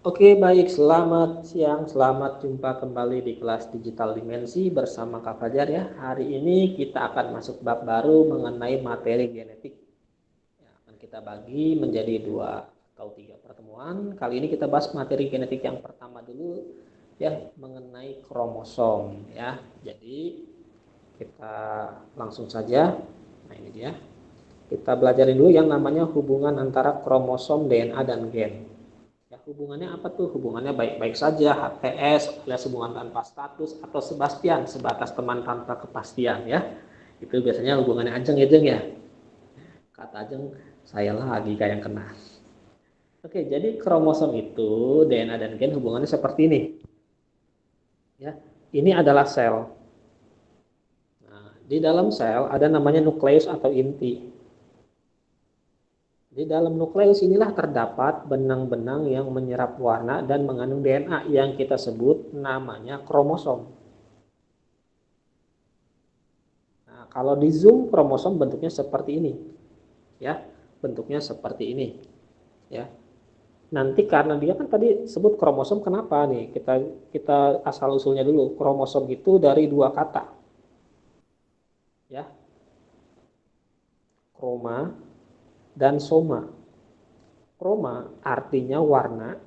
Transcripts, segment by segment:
Oke, baik. Selamat siang, selamat jumpa kembali di kelas Digital Dimensi bersama Kak Fajar ya. Hari ini kita akan masuk bab baru mengenai materi genetik. Ya, akan kita bagi menjadi 2 atau 3 pertemuan. Kali ini kita bahas materi genetik yang pertama dulu ya, mengenai kromosom ya. Jadi kita langsung saja. Nah, ini dia. Kita belajarin dulu yang namanya hubungan antara kromosom, DNA dan gen. Ya, hubungannya apa tuh? Hubungannya baik-baik saja, HTS, alias hubungan tanpa status, atau Sebastian, sebatas teman tanpa kepastian ya. Itu biasanya hubungannya Ajeng ya, Jeng ya. Kata Ajeng, saya lagi kayak yang kena. Oke, jadi kromosom itu, DNA dan gen hubungannya seperti ini. Ya, ini adalah sel. Nah, di dalam sel ada namanya nukleus atau inti. Di dalam nukleus inilah terdapat benang-benang yang menyerap warna dan mengandung DNA yang kita sebut namanya kromosom. Nah, kalau di zoom kromosom bentuknya seperti ini. Ya, bentuknya seperti ini. Ya. Nanti karena dia kan tadi sebut kromosom, kenapa nih? Kita asal usulnya dulu. Kromosom itu dari 2 kata. Ya, kroma dan soma. Kroma artinya warna,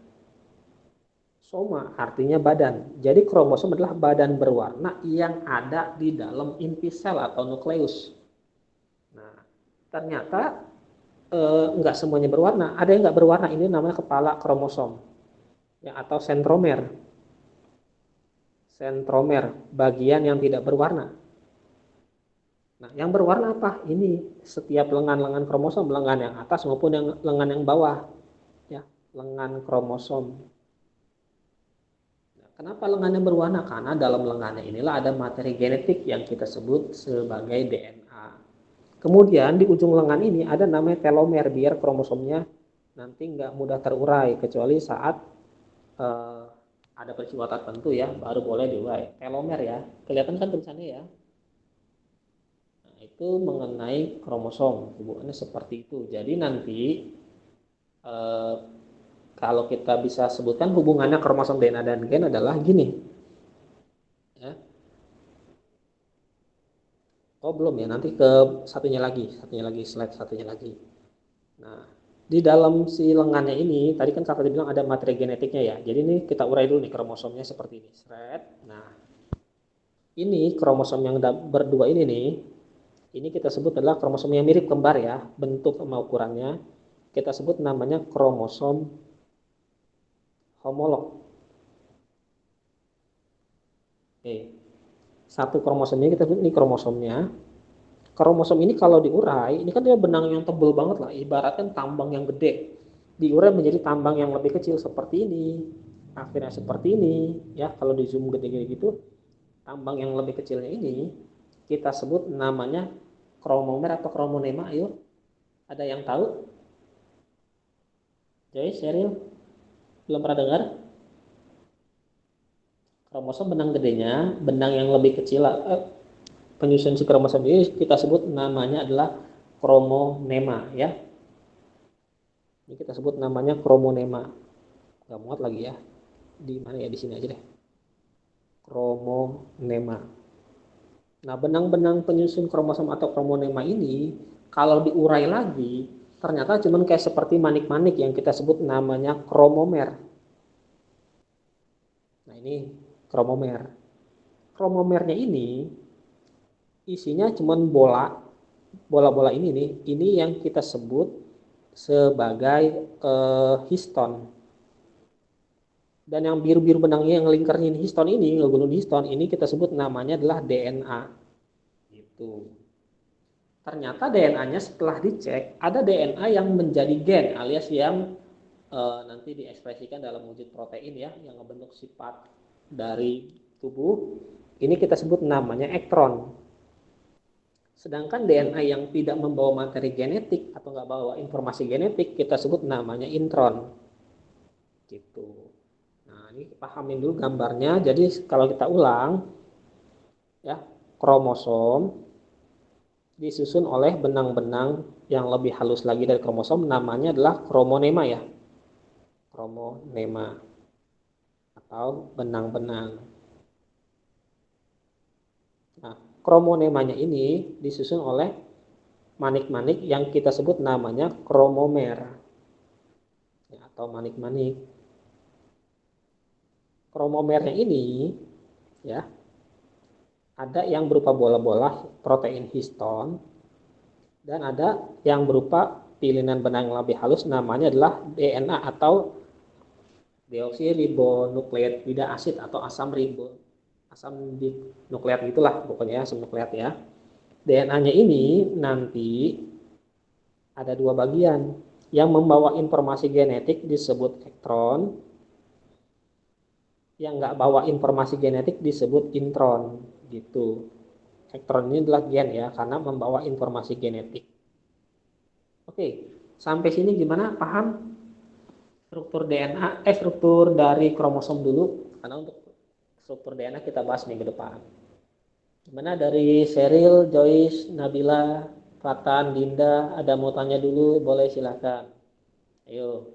soma artinya badan. Jadi kromosom adalah badan berwarna yang ada di dalam inti sel atau nukleus. Nah, ternyata enggak semuanya berwarna. Ada yang enggak berwarna, ini namanya kepala kromosom ya, atau sentromer. Sentromer, bagian yang tidak berwarna. Nah, yang berwarna apa? Ini setiap lengan-lengan kromosom, lengan yang atas maupun yang lengan yang bawah ya, lengan kromosom. Kenapa lengannya berwarna? Karena dalam lengannya inilah ada materi genetik yang kita sebut sebagai DNA. Kemudian di ujung lengan ini ada namanya telomer, biar kromosomnya nanti nggak mudah terurai kecuali saat eh, ada peristiwa tertentu ya, baru boleh diurai. Telomer ya, kelihatan kan tulisannya ya. Nah, itu mengenai kromosom, hubungannya seperti itu. Jadi nanti eh, kalau kita bisa sebutkan hubungannya kromosom, DNA dan gen adalah gini. Ya. Oh belum ya, nanti ke satunya lagi, slide satunya lagi. Nah, di dalam si lengannya ini, tadi kan kakak bilang ada materi genetiknya ya. Jadi ini kita urai dulu nih kromosomnya seperti ini. Shred. Nah, ini kromosom yang berdua ini nih, ini kita sebut adalah kromosom yang mirip kembar ya, bentuk sama ukurannya. Kita sebut namanya kromosom homolog. Oke, satu kromosomnya kita sebut ini kromosomnya. Kromosom ini kalau diurai, ini kan dia benang yang tebal banget lah, ibaratkan tambang yang gede. Diurai menjadi tambang yang lebih kecil seperti ini. Akhirnya seperti ini, ya kalau di zoom gede-gede gitu, tambang yang lebih kecilnya ini kita sebut namanya kromomer atau kromonema. Ayo, ada yang tahu? Joy, Sheryl, belum pernah dengar? Kromosom benang gedenya, benang yang lebih kecil, penyusun si kromosom ini kita sebut namanya adalah kromonema ya. Ini kita sebut namanya kromonema. Gak muat lagi ya. Di mana ya, di sini aja deh. Kromonema. Nah, benang-benang penyusun kromosom atau kromonema ini kalau diurai lagi ternyata cuman kayak seperti manik-manik yang kita sebut namanya kromomer. Nah, ini kromomer. Kromomernya ini isinya cuman bola-bola ini nih. Ini yang kita sebut sebagai histon. Dan yang biru-biru benangnya yang lingkarnya histon ini, ngegunung histon ini kita sebut namanya adalah DNA. Gitu. Ternyata DNA-nya setelah dicek ada DNA yang menjadi gen alias yang nanti diekspresikan dalam wujud protein ya, yang membentuk sifat dari tubuh. Ini kita sebut namanya ekstron. Sedangkan DNA yang tidak membawa materi genetik atau nggak bawa informasi genetik kita sebut namanya intron. Gitu. Nah, ini pahamin dulu gambarnya. Jadi kalau kita ulang ya, kromosom disusun oleh benang-benang yang lebih halus lagi dari kromosom, namanya adalah kromonema ya. Kromonema. atau benang-benang. Nah, kromonemanya ini disusun oleh manik-manik yang kita sebut namanya kromomer, ya, atau manik-manik. Kromomernya ini, ya, ada yang berupa bola-bola protein histon dan ada yang berupa pilihan benang yang lebih halus, namanya adalah DNA atau deoksiribonukleotida asid atau asam nukleat gitulah pokoknya, asam nukleat ya. DNA-nya ini nanti ada dua bagian. Yang membawa informasi genetik disebut ekstron, yang nggak bawa informasi genetik disebut intron gitu. Elektron ini adalah gen ya, karena membawa informasi genetik. Oke, sampai sini gimana? Paham struktur DNA, struktur dari kromosom dulu, karena untuk struktur DNA kita bahas minggu depan. Gimana dari Sheryl, Joyce, Nabila, Fatan, Dinda, ada mau tanya dulu? Boleh silahkan. Ayo,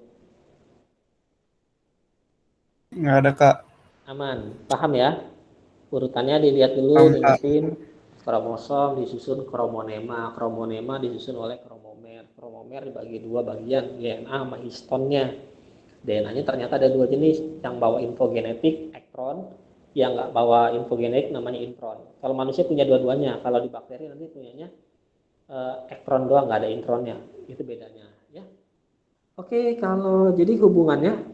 Nggak ada, Kak. aman. Paham ya? Urutannya dilihat dulu, Paham, Kak. diingetin. Kromosom disusun kromonema, kromonema disusun oleh kromomer. Kromomer dibagi dua bagian, DNA sama histonnya. DNA-nya ternyata ada dua jenis, yang bawa info genetik, ekstron, yang nggak bawa info genetik namanya intron. Kalau manusia punya dua-duanya, kalau di bakteri nanti punyanya ekstron doang, nggak ada intronnya. Itu bedanya, ya. Oke, kalau jadi hubungannya,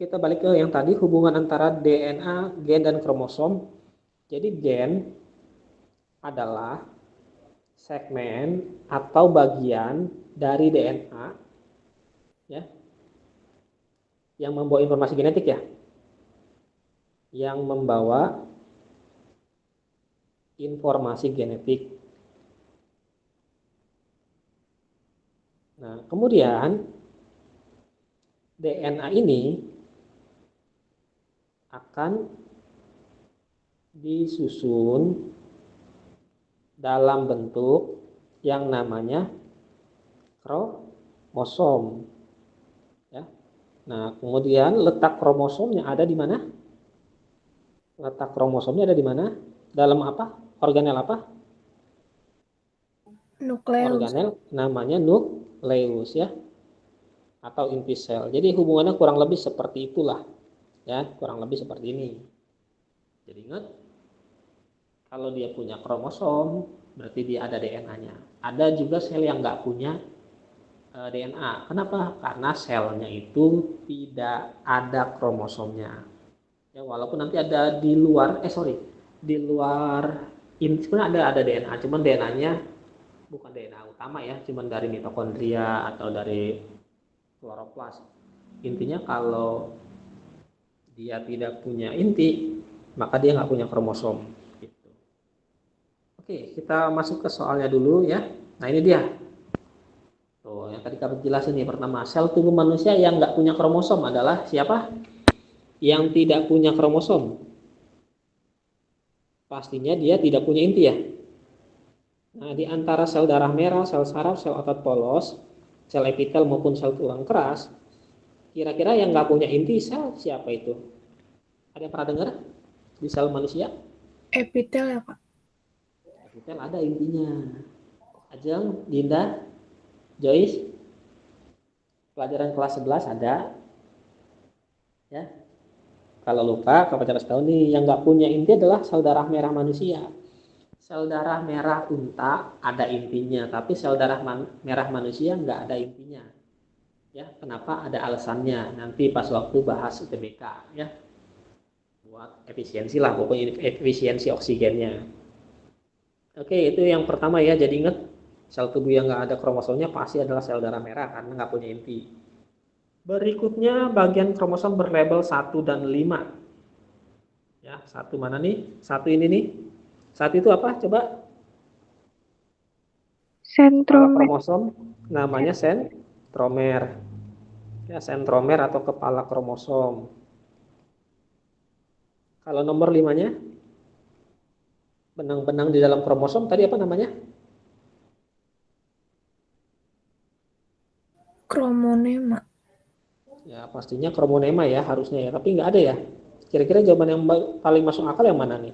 kita balik ke yang tadi, hubungan antara DNA, gen, dan kromosom. Jadi gen adalah segmen atau bagian dari DNA ya yang membawa informasi genetik ya, yang membawa informasi genetik. Nah, kemudian DNA ini akan disusun dalam bentuk yang namanya kromosom ya. Nah, kemudian letak kromosomnya ada di mana? Letak kromosomnya ada di mana? Dalam apa? Organel apa? Nukleus. Organel namanya nukleus ya, atau inti sel. Jadi hubungannya kurang lebih seperti itulah ya, kurang lebih seperti ini. Jadi ingat, kalau dia punya kromosom berarti dia ada DNA-nya. Ada juga sel yang nggak punya DNA. Kenapa? Karena selnya itu tidak ada kromosomnya. Ya, walaupun nanti ada di luar, di luar ini sebenarnya ada DNA, cuman DNA-nya bukan DNA utama ya, cuman dari mitokondria atau dari kloroplas. Intinya kalau dia tidak punya inti, maka dia nggak punya kromosom. Gitu. Oke, kita masuk ke soalnya dulu ya. Nah ini dia. Tuh, yang tadi kami jelasin nih, pertama, sel tubuh manusia yang nggak punya kromosom adalah siapa? Yang tidak punya kromosom. Pastinya dia tidak punya inti ya. Nah, di antara sel darah merah, sel saraf, sel otot polos, sel epitel maupun sel tulang keras, kira-kira yang nggak punya inti sel siapa itu? Ada yang pernah dengar di sel manusia? Epitel ya, Pak? Epitel ada intinya. Ajeng, Dinda, Joyce, pelajaran kelas 11 ada. Ya, kalau lupa, Kakak kasih tahu nih, yang nggak punya inti adalah sel darah merah manusia. Sel darah merah unta ada intinya, tapi sel darah merah manusia nggak ada intinya. Ya, kenapa? Ada alasannya. Nanti pas waktu bahas UTBK ya. Buat efisiensi lah, pokoknya efisiensi oksigennya. Oke, itu yang pertama ya. Jadi ingat, sel tubuh yang nggak ada kromosomnya pasti adalah sel darah merah karena nggak punya inti. Berikutnya bagian kromosom berlabel 1 dan 5. Ya, satu mana nih? Satu ini nih. Satu itu apa? Coba. Kepala Sentromer. kromosom namanya sentromer. Ya, sentromer atau kepala kromosom. Kalau nomor 5-nya, benang-benang di dalam kromosom tadi apa namanya? Kromonema. Ya, pastinya kromonema ya harusnya ya, tapi nggak ada ya. Kira-kira jawaban yang paling masuk akal yang mana nih?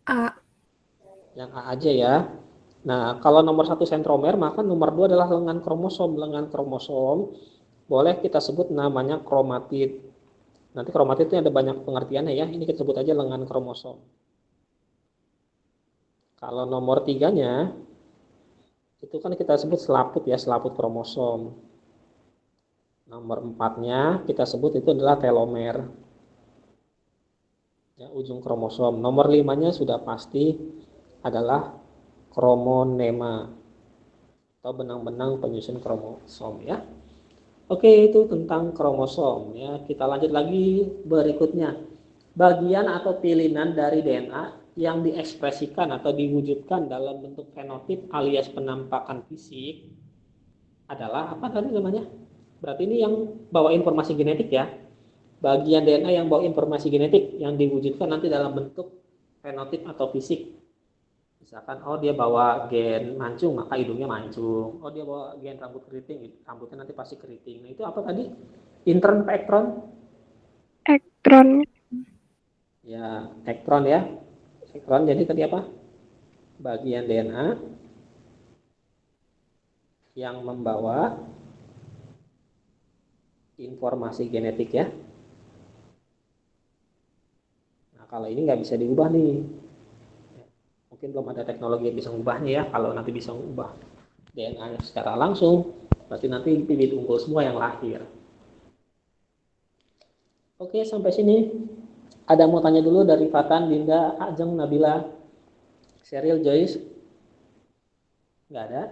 A. Yang A aja ya. Nah, kalau nomor 1 sentromer, maka nomor 2 adalah lengan kromosom. Lengan kromosom boleh kita sebut namanya kromatid. Nanti kromatid itu ada banyak pengertiannya ya. Ini kita sebut aja lengan kromosom. Kalau nomor 3-nya, itu kan kita sebut selaput ya, selaput kromosom. Nomor 4-nya kita sebut itu adalah telomer. Ya, ujung kromosom. Nomor 5-nya sudah pasti adalah kromonema atau benang-benang penyusun kromosom ya. Oke, itu tentang kromosom ya. Kita lanjut lagi berikutnya. Bagian atau pilihan dari DNA yang diekspresikan atau diwujudkan dalam bentuk fenotip alias penampakan fisik adalah apa tadi namanya? Berarti ini yang bawa informasi genetik ya. Bagian DNA yang bawa informasi genetik yang diwujudkan nanti dalam bentuk fenotip atau fisik. Misalkan, oh dia bawa gen mancung, maka hidungnya mancung. Oh dia bawa gen rambut keriting, rambutnya nanti pasti keriting. Nah itu apa tadi? Intron apa ektron? Elektron. Ya, ektron ya. Ektron jadi tadi apa? Bagian DNA yang membawa informasi genetik ya. Nah kalau ini nggak bisa diubah nih. Mungkin belum ada teknologi yang bisa mengubahnya ya. Kalau nanti bisa mengubah DNA-nya secara langsung, berarti nanti bibit unggul semua yang lahir. Oke, sampai sini. Ada mau tanya dulu dari Fatan, Dinda, Ajeng, Nabila, Sheryl, Joyce? Nggak ada?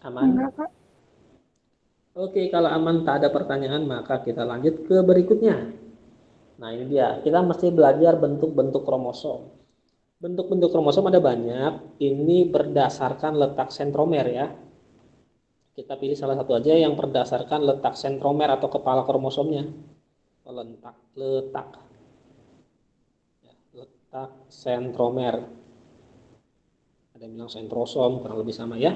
Aman? Enggak, Kak. Oke, kalau aman tak ada pertanyaan, maka kita lanjut ke berikutnya. Nah ini dia, kita mesti belajar bentuk-bentuk kromosom. Bentuk-bentuk kromosom ada banyak, ini berdasarkan letak sentromer ya. Kita pilih salah satu aja yang berdasarkan letak sentromer atau kepala kromosomnya. Letak sentromer. Ada yang bilang sentrosom, kurang lebih sama ya.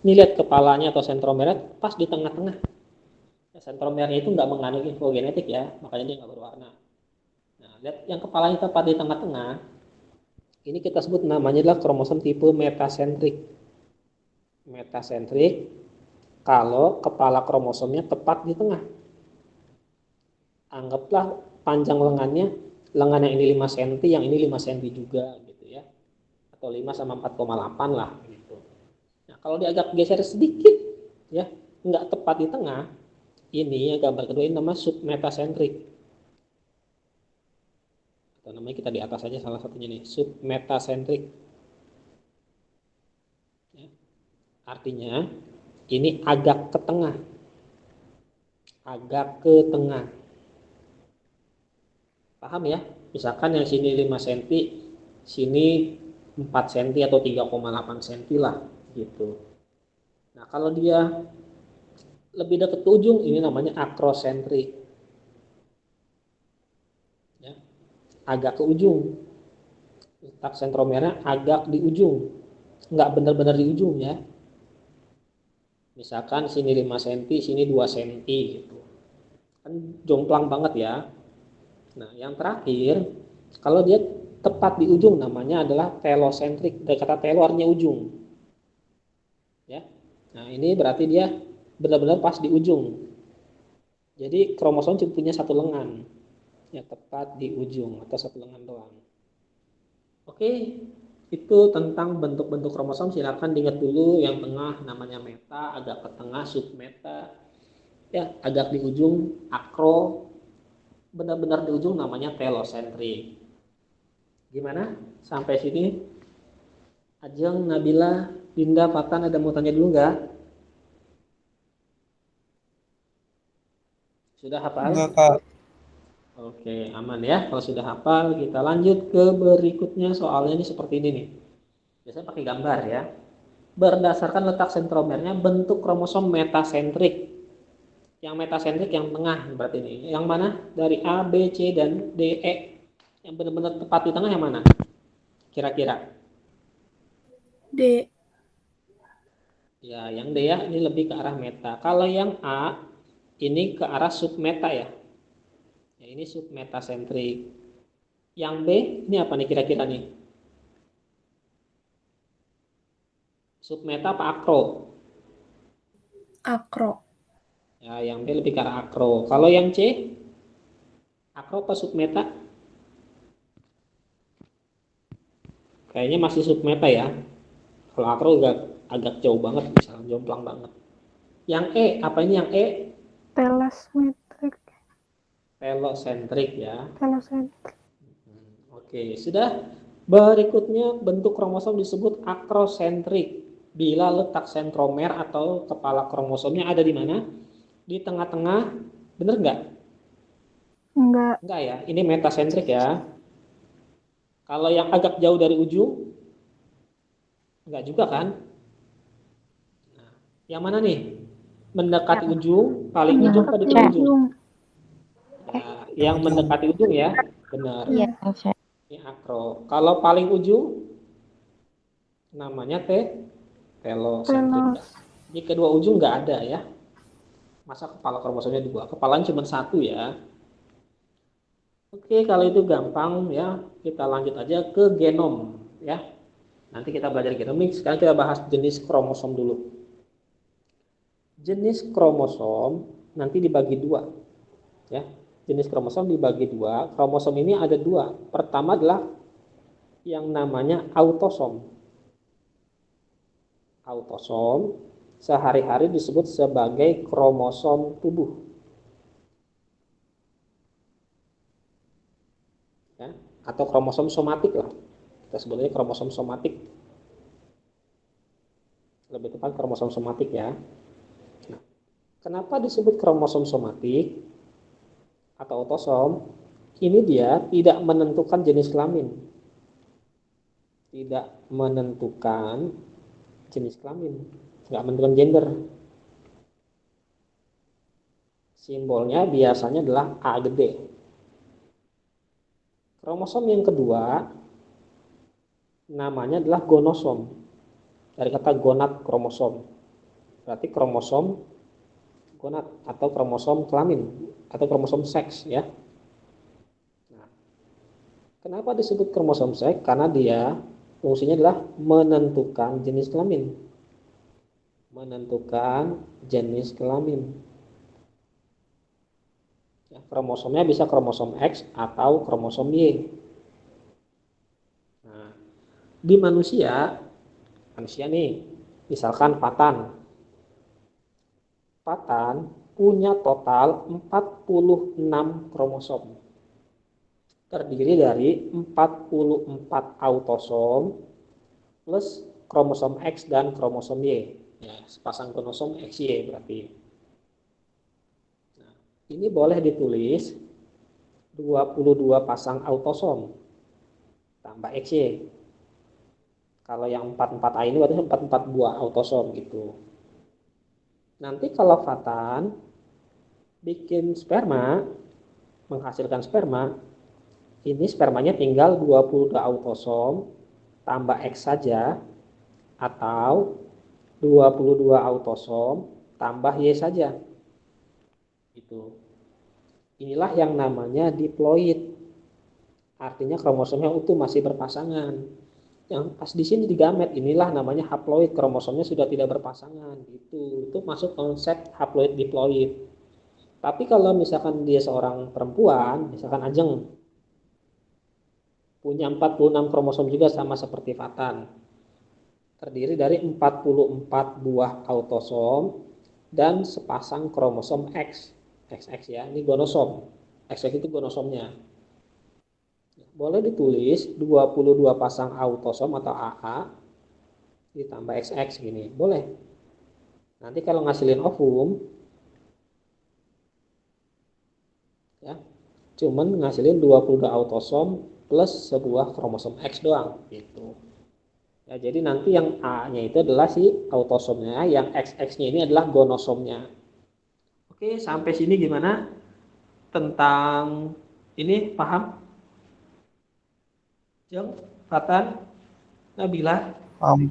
Ini lihat kepalanya atau sentromernya pas di tengah-tengah. Sentromernya itu nggak mengandung info genetik ya, makanya dia nggak berwarna. Nah, lihat yang kepalanya tepat di tengah-tengah. Ini kita sebut namanya adalah kromosom tipe metasentrik. Metasentrik kalau kepala kromosomnya tepat di tengah. Anggaplah panjang lengan yang ini 5 cm, yang ini 5 cm juga gitu ya. Atau 5 sama 4,8 lah gitu. Nah, kalau dia agak geser sedikit ya, nggak tepat di tengah, ini yang gambar kedua ini nama submetasentrik. Atau namanya kita di atas saja salah satunya nih, submetasentrik. Ya. Artinya ini agak ke tengah. Agak ke tengah. Paham ya? Misalkan yang sini 5 cm, sini 4 cm atau 3,8 cm lah gitu. Nah, kalau dia lebih dekat ke ujung, ini namanya akrosentrik. Ya. Agak ke ujung. Letak sentromernya agak di ujung. Nggak benar-benar di ujung ya. Misalkan sini 5 cm, sini 2 cm gitu. Kan jomplang banget ya. Nah, yang terakhir, kalau dia tepat di ujung namanya adalah telosentrik. Dari kata telo artinya ujung. Ya. Nah, ini berarti dia benar-benar pas di ujung. Jadi kromosom cuma punya satu lengan. Ya, tepat di ujung atau satu lengan doang. Oke, itu tentang bentuk-bentuk kromosom. Silakan diingat dulu yang tengah namanya meta, agak ke tengah submeta. Ya, agak di ujung akro, benar-benar di ujung namanya telosentrik. Gimana? Sampai sini? Ajeng, Nabila, Dinda, Fatan ada mau tanya dulu nggak? Sudah hafal? Enggak, Kak. Oke, aman ya. Kalau sudah hafal, kita lanjut ke berikutnya. Soalnya ini seperti ini nih. Biasanya pakai gambar ya. Berdasarkan letak sentromernya, bentuk kromosom metasentrik. Yang metasentrik yang tengah berarti ini. Yang mana? Dari A, B, C, dan D, E. Yang benar-benar tepat di tengah yang mana? Kira-kira? D. Ya, yang D ya, ini lebih ke arah meta. Kalau yang A, ini ke arah submeta ya. Ya, ini submetasentrik. Yang B, ini apa nih kira-kira nih? Submeta apa akro? Akro. Ya, yang B lebih ke arah akro. Kalau yang C, akro apa submeta? Kayaknya masih submeta ya. Kalau akro agak jauh banget, misalnya jomplang banget. Yang E, apa ini yang E? Telesmetrik. Telosentrik ya. Telesentrik. Oke, sudah. Berikutnya bentuk kromosom disebut akrosentrik. Bila letak sentromer atau kepala kromosomnya ada di mana? Di tengah-tengah, bener nggak? Enggak. Enggak ya, ini metasentrik ya. Kalau yang agak jauh dari ujung, enggak juga kan? Nah, yang mana nih? Mendekati ujung, paling ujung atau di ujung? Ya, yang mendekati ujung ya, benar. Iya. Ini akro. Kalau paling ujung, namanya telosentrik. Jadi kedua ujung nggak ada ya. Masa kepala kromosomnya dua? Kepalanya cuma satu ya. Oke, kalau itu gampang ya, kita lanjut aja ke genom ya. Nanti kita belajar genomik, sekarang kita bahas jenis kromosom dulu. Jenis kromosom nanti dibagi dua ya. Jenis kromosom dibagi dua. Kromosom ini ada dua. Pertama adalah yang namanya autosom. Autosom sehari-hari disebut sebagai kromosom tubuh. Ya, atau kromosom somatik lah. Kita sebutnya kromosom somatik. Lebih tepat kromosom somatik ya. Nah, kenapa disebut kromosom somatik atau autosom? Ini dia tidak menentukan jenis kelamin. Tidak menentukan jenis kelamin. Nggak menentukan gender. Simbolnya biasanya adalah A gede. Kromosom yang kedua namanya adalah gonosom. Dari kata gonad kromosom. Berarti kromosom gonad atau kromosom kelamin atau kromosom seks ya. Nah, kenapa disebut kromosom seks? Karena dia fungsinya adalah menentukan jenis kelamin. Menentukan jenis kelamin. Ya, kromosomnya bisa kromosom X atau kromosom Y. Nah, di manusia nih, misalkan Patan punya total 46 kromosom. Terdiri dari 44 autosom plus kromosom X dan kromosom Y. Ya, sepasang kromosom XY berarti. Nah, ini boleh ditulis 22 pasang autosom tambah XY. Kalau yang 44A ini berarti 44 buah autosom gitu. Nanti kalau Fatan bikin sperma, menghasilkan sperma, ini spermanya tinggal 22 autosom tambah X saja atau 22 autosom tambah Y saja. Gitu. Inilah yang namanya diploid. Artinya kromosomnya utuh masih berpasangan. Yang pas di sini di gamet inilah namanya haploid, kromosomnya sudah tidak berpasangan gitu. Itu masuk konsep haploid diploid. Tapi kalau misalkan dia seorang perempuan, misalkan Ajeng punya 46 kromosom juga sama seperti Fatan. Terdiri dari 44 buah autosom dan sepasang kromosom X. XX ya, ini gonosom. XX itu gonosomnya. Boleh ditulis 22 pasang autosom atau AA ditambah XX gini, boleh. Nanti kalau ngasilin ovum ya, cuman ngasilin 22 autosom plus sebuah kromosom X doang gitu. Ya, jadi nanti yang A-nya itu adalah si autosomnya, yang XX-nya ini adalah gonosomnya. Oke, sampai sini gimana? Tentang ini paham? Jeng, Fatan, Nabila. Paham.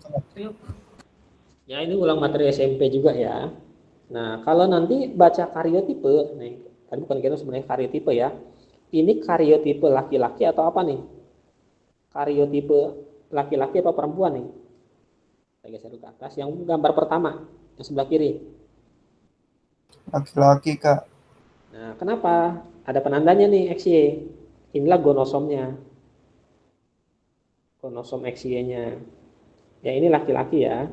Ya, ini ulang materi SMP juga ya. Nah, kalau nanti baca karyotipe, nih, tadi bukan genotipe sebenarnya karyotipe ya. Ini karyotipe laki-laki atau apa nih? Karyotipe laki-laki apa perempuan nih? Saya geser dulu ke atas. Yang gambar pertama, yang sebelah kiri. Laki-laki, Kak. Nah, kenapa? Ada penandanya nih, XY. Inilah gonosomnya. Gonosom XY-nya. Ya, ini laki-laki ya.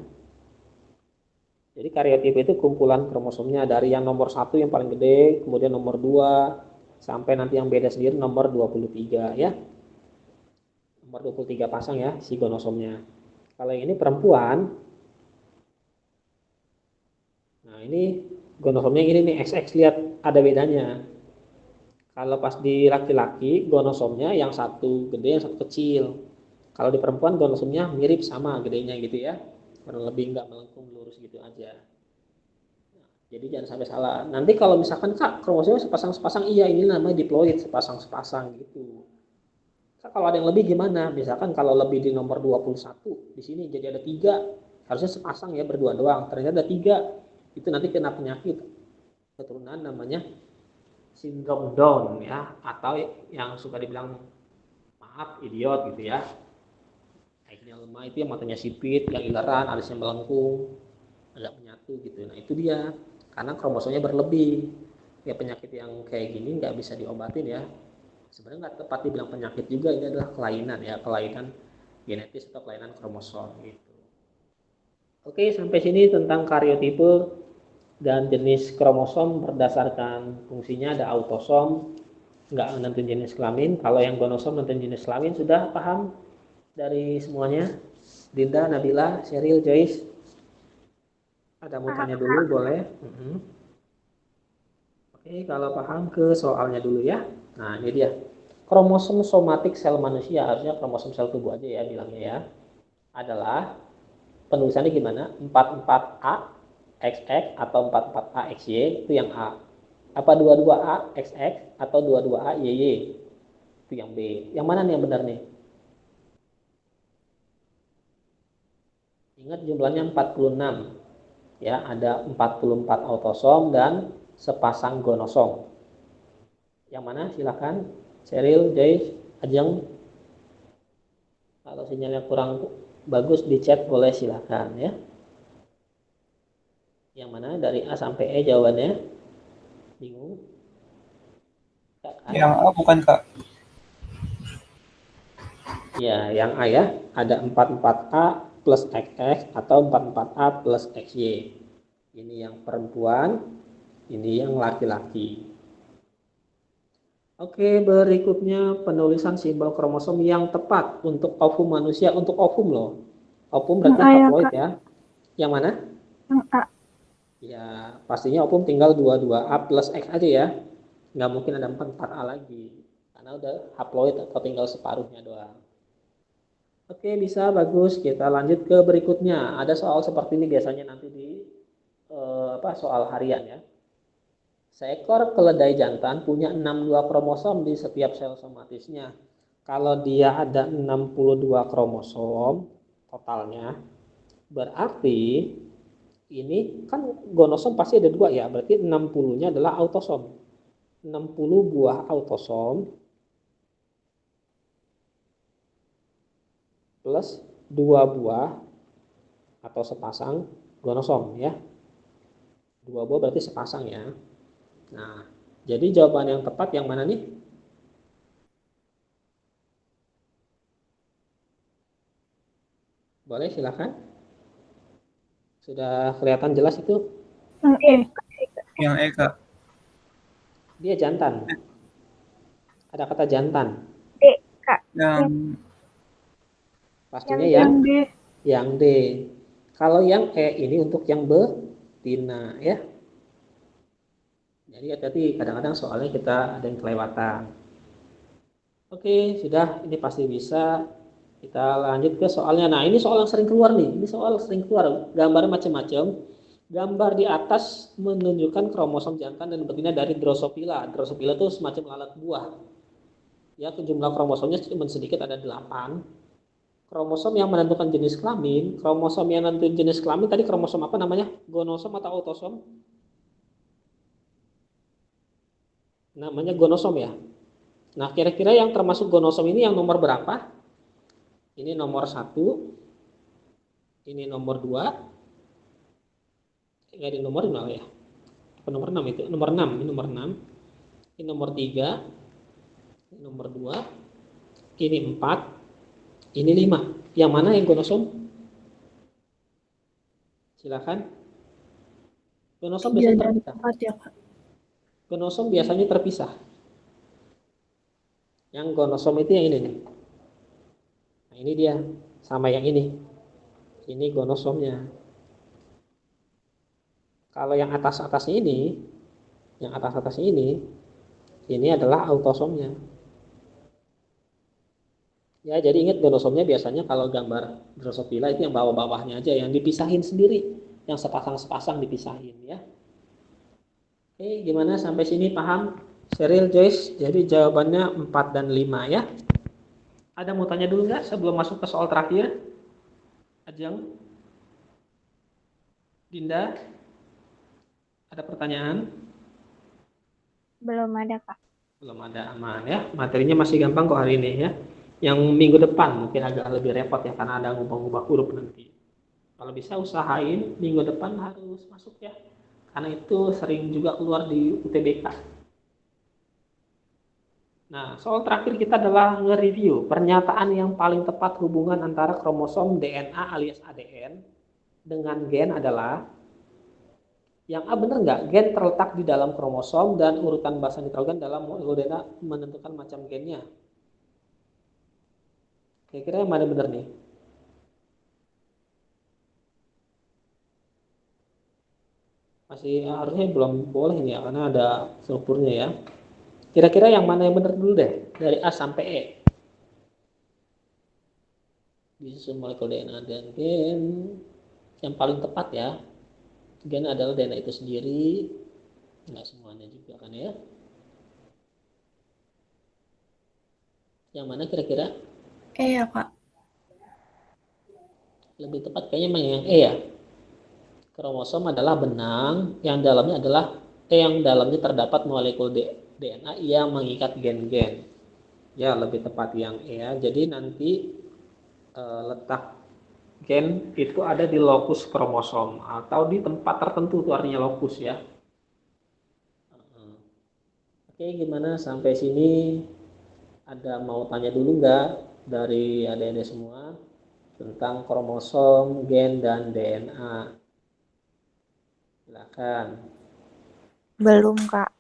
Jadi karyotipe itu kumpulan kromosomnya dari yang nomor 1 yang paling gede, kemudian nomor 2, sampai nanti yang beda sendiri nomor 23 ya. Nomor 23 pasang ya si gonosomnya. Kalau yang ini perempuan, nah ini gonosomnya ini nih XX, lihat ada bedanya. Kalau pas di laki-laki gonosomnya yang satu gede yang satu kecil. Kalau di perempuan gonosomnya mirip sama gedenya gitu ya. Kurang lebih nggak melengkung lurus gitu aja. Jadi jangan sampai salah. Nanti kalau misalkan Kak kromosomnya sepasang-sepasang, iya ini namanya diploid sepasang-sepasang gitu. Kak kalau ada yang lebih gimana? Misalkan kalau lebih di nomor 21 di sini jadi ada 3, harusnya sepasang ya berdua doang. Ternyata ada 3. Itu nanti kena penyakit keturunan namanya sindrom Down ya, atau yang suka dibilang maaf idiot gitu ya. Akhirnya lemah itu yang matanya sipit, yang ileran, alisnya melengkung, agak menyatu gitu. Nah itu dia, karena kromosomnya berlebih. Ya penyakit yang kayak gini nggak bisa diobatin ya. Sebenarnya nggak tepat dibilang penyakit juga, ini adalah kelainan ya, kelainan genetis atau kelainan kromosom gitu. Oke, sampai sini tentang karyotipe dan jenis kromosom berdasarkan fungsinya. Ada autosom, nggak nentuin jenis kelamin. Kalau yang gonosom nentuin jenis kelamin. Sudah paham dari semuanya? Dinda, Nabila, Sheryl, Joyce, ada mau tanya dulu boleh. Oke, kalau paham ke soalnya dulu ya. Nah ini dia, kromosom somatik sel manusia, harusnya kromosom sel tubuh aja ya bilangnya ya, adalah penulisannya gimana? 44A XX atau 44A XY, itu yang A. Apa 22A XX atau 22A YY, itu yang B. Yang mana nih yang benar nih? Ingat jumlahnya 46 ya, ada 44 autosom dan sepasang gonosom. Yang mana silakan? Cheryl, Joyce, Ajeng. Kalau sinyalnya kurang bagus di chat boleh silakan ya. Yang mana dari A sampai E jawabannya? Bingung? Yang A bukan, Kak. Ya, yang A ya. Ada 44A plus XX atau 44A plus XY. Ini yang perempuan, ini yang laki-laki. Oke, berikutnya penulisan simbol kromosom yang tepat untuk ovum manusia. Untuk ovum loh. Ovum berarti Yang A ya, haploid Kak. ya. Yang mana? Yang A. Ya, pastinya ovum tinggal 22A plus X aja ya. Nggak mungkin ada 44A lagi. Karena udah haploid atau tinggal separuhnya doang. Oke, bisa, bagus. Kita lanjut ke berikutnya. Ada soal seperti ini biasanya nanti di soal harian ya. Seekor keledai jantan punya 62 kromosom di setiap sel somatisnya. Kalau dia ada 62 kromosom totalnya, berarti ini kan gonosom pasti ada 2 ya, berarti 60-nya adalah autosom. 60 buah autosom plus 2 buah atau sepasang gonosom ya. 2 buah berarti sepasang ya. Nah, jadi jawaban yang tepat yang mana nih? Boleh silakan. Sudah kelihatan jelas itu? Yang E. Yang E, Kak. Dia jantan. Ada kata jantan. D, Kak. Yang Pastinya Yang D. yang D. Kalau yang E ini untuk yang betina ya. Jadi hati-hati, kadang-kadang soalnya kita ada yang kelewatan. Oke, sudah, ini pasti bisa. Kita lanjut ke soalnya. Nah, ini soal yang sering keluar nih. Ini soal sering keluar. Gambarnya macam-macam. Gambar di atas menunjukkan kromosom jantan dan betina dari Drosophila. Drosophila itu semacam lalat buah. Ya, jumlah kromosomnya cuma sedikit, ada 8. Kromosom yang menentukan jenis kelamin. Kromosom yang menentukan jenis kelamin tadi kromosom apa namanya? Gonosom atau autosom? Namanya gonosom ya. Nah, kira-kira yang termasuk gonosom ini yang nomor berapa? Ini nomor 1, ini nomor 2, enggak di nomor berapa ya? Apa nomor 6 itu? Nomor 6, ini nomor 6. Ini nomor 3, ini nomor 2, ini 4, ini 5. Yang mana yang gonosom? Silakan. Gonosom 3 biasanya dan terpisah. 4 ya, Kak. Gonosom biasanya terpisah. Yang gonosom itu yang ini nih. Nah, ini dia sama yang ini. Ini gonosomnya. Kalau yang atas-atasnya ini, yang atas-atasnya ini adalah autosomnya. Ya, jadi ingat gonosomnya biasanya kalau gambar Drosophila itu yang bawah-bawahnya aja, yang dipisahin sendiri, yang sepasang-sepasang dipisahin ya. Oke, gimana sampai sini paham? Cheryl, Joyce, jadi jawabannya 4 dan 5 ya. Ada mau tanya dulu nggak sebelum masuk ke soal terakhir? Ajeng, Dinda, ada pertanyaan? Belum ada, Kak. Belum ada, aman ya. Materinya masih gampang kok hari ini ya. Yang minggu depan mungkin agak lebih repot ya karena ada ngubah-ngubah huruf nanti. Kalau bisa usahain minggu depan harus masuk ya. Karena itu sering juga keluar di UTBK. Nah, soal terakhir kita adalah nge-review pernyataan yang paling tepat hubungan antara kromosom DNA alias ADN dengan gen adalah yang A benar nggak? Gen terletak di dalam kromosom dan urutan basa nitrogen dalam molekul DNA menentukan macam gennya. Kira-kira yang mana benar nih? Masih harusnya belum boleh nih ya karena ada strukturnya ya. Kira-kira yang mana yang benar dulu deh dari A sampai E. Disusun molekul DNA dan gen yang paling tepat ya. Gen adalah DNA itu sendiri, nggak semuanya juga kan ya. Yang mana kira-kira Ya, Kak. lebih tepat kayaknya memang yang E ya. Kromosom adalah benang yang dalamnya yang dalamnya terdapat molekul DNA yang mengikat gen-gen. Ya, lebih tepat yang E ya. Jadi nanti letak gen itu ada di lokus kromosom atau di tempat tertentu itu artinya lokus ya. Oke, gimana sampai sini? Ada mau tanya dulu nggak dari adik-adik semua tentang kromosom, gen, dan DNA? Silakan. Belum, Kak.